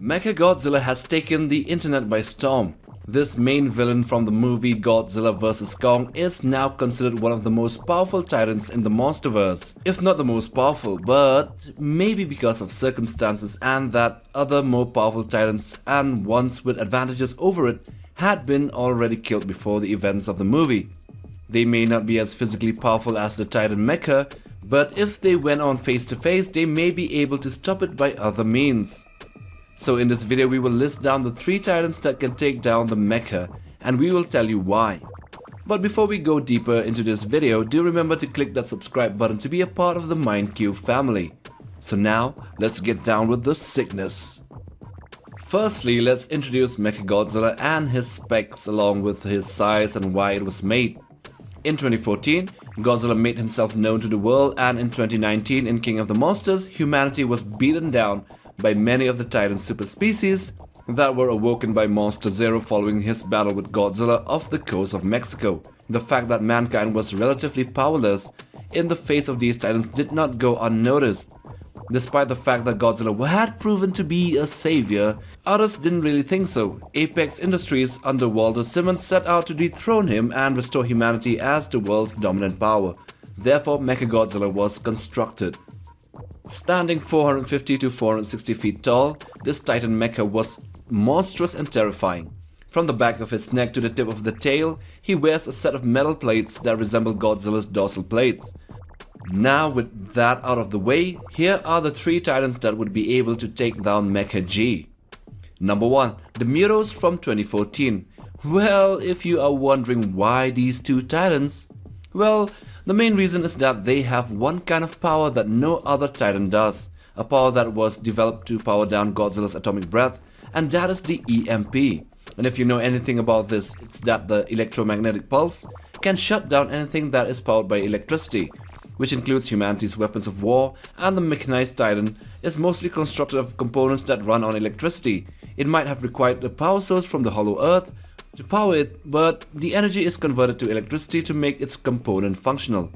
Mechagodzilla has taken the internet by storm. This main villain from the movie Godzilla vs. Kong is now considered one of the most powerful titans in the Monsterverse. If not the most powerful, but maybe because of circumstances and that other more powerful titans and ones with advantages over it had been already killed before the events of the movie. They may not be as physically powerful as the Titan Mecha, but if they went on face to face, they may be able to stop it by other means. So in this video we will list down the 3 titans that can take down the Mecha, and we will tell you why. But before we go deeper into this video, do remember to click that subscribe button to be a part of the MindCube family. So now, let's get down with the sickness. Firstly, let's introduce Mechagodzilla and his specs along with his size and why it was made. In 2014, Godzilla made himself known to the world, and in 2019 in King of the Monsters, humanity was beaten down by many of the Titan super species that were awoken by Monster Zero following his battle with Godzilla off the coast of Mexico. The fact that mankind was relatively powerless in the face of these titans did not go unnoticed. Despite the fact that Godzilla had proven to be a savior, others didn't really think so. Apex Industries under Walter Simmons set out to dethrone him and restore humanity as the world's dominant power. Therefore, Mechagodzilla was constructed. Standing 450 to 460 feet tall, this Titan Mecha was monstrous and terrifying. From the back of his neck to the tip of the tail, he wears a set of metal plates that resemble Godzilla's dorsal plates. Now with that out of the way, here are the 3 titans that would be able to take down Mecha G. Number 1. The Mutos from 2014. Well, if you are wondering why these 2 titans, well, the main reason is that they have one kind of power that no other titan does, a power that was developed to power down Godzilla's atomic breath, and that is the EMP. And if you know anything about this, it's that the electromagnetic pulse can shut down anything that is powered by electricity, which includes humanity's weapons of war, and the mechanized titan is mostly constructed of components that run on electricity. It might have required a power source from the hollow earth to power it, but the energy is converted to electricity to make its component functional.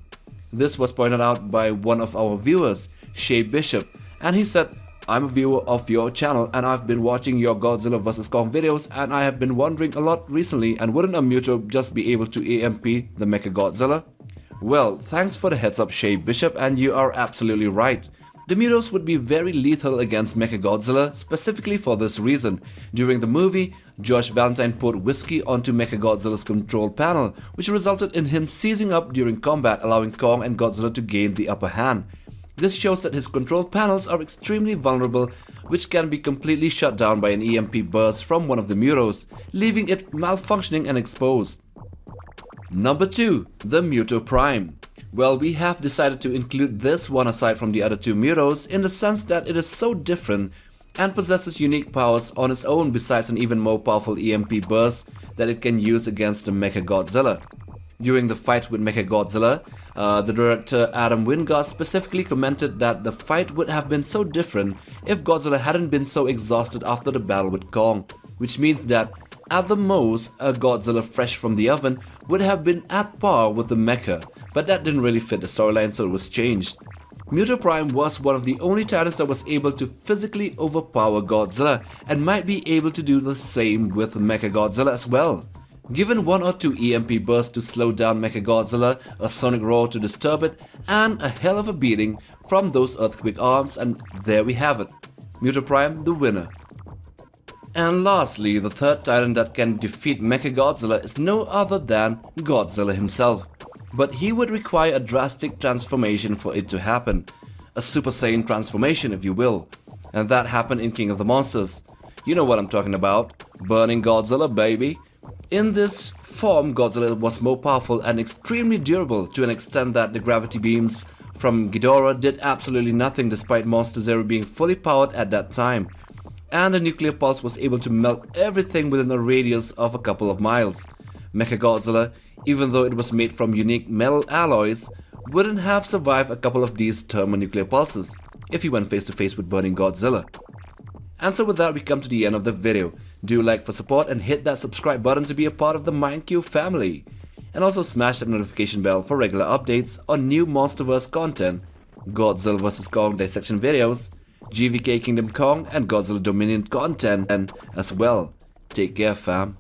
This was pointed out by one of our viewers, Shay Bishop, and he said, "I'm a viewer of your channel and I've been watching your Godzilla vs. Kong videos, and I have been wondering a lot recently, and wouldn't a muto just be able to EMP the Mechagodzilla?" Well, thanks for the heads up, Shay Bishop, and you are absolutely right. The mutos would be very lethal against Mechagodzilla, specifically for this reason. During the movie, Josh Valentine poured whiskey onto Mechagodzilla's control panel, which resulted in him seizing up during combat, allowing Kong and Godzilla to gain the upper hand. This shows that his control panels are extremely vulnerable, which can be completely shut down by an EMP burst from one of the mutos, leaving it malfunctioning and exposed. Number 2. The Muto Prime. Well, we have decided to include this one aside from the other 2 mutos in the sense that it is so different and possesses unique powers on its own besides an even more powerful EMP burst that it can use against the Mechagodzilla. During the fight with Mechagodzilla, the director Adam Wingard specifically commented that the fight would have been so different if Godzilla hadn't been so exhausted after the battle with Kong, which means that at the most, a Godzilla fresh from the oven would have been at par with the Mecha, but that didn't really fit the storyline, so it was changed. Muto Prime was one of the only titans that was able to physically overpower Godzilla, and might be able to do the same with Mechagodzilla as well. Given 1 or 2 EMP bursts to slow down Mechagodzilla, a sonic roar to disturb it, and a hell of a beating from those earthquake arms, and there we have it. Muto Prime, the winner. And lastly, the 3rd titan that can defeat Mechagodzilla is no other than Godzilla himself. But he would require a drastic transformation for it to happen. A Super Saiyan transformation, if you will. And that happened in King of the Monsters. You know what I'm talking about. Burning Godzilla, baby. In this form, Godzilla was more powerful and extremely durable to an extent that the gravity beams from Ghidorah did absolutely nothing despite Monster Zero being fully powered at that time. And the nuclear pulse was able to melt everything within a radius of a couple of miles. Mechagodzilla, even though it was made from unique metal alloys, wouldn't have survived a couple of these thermonuclear pulses if he went face to face with burning Godzilla. And so with that, we come to the end of the video. Do like for support and hit that subscribe button to be a part of the MindCube family. And also smash that notification bell for regular updates on new Monsterverse content, Godzilla vs. Kong dissection videos, GVK Kingdom Kong and Godzilla Dominion content and as well. Take care, fam.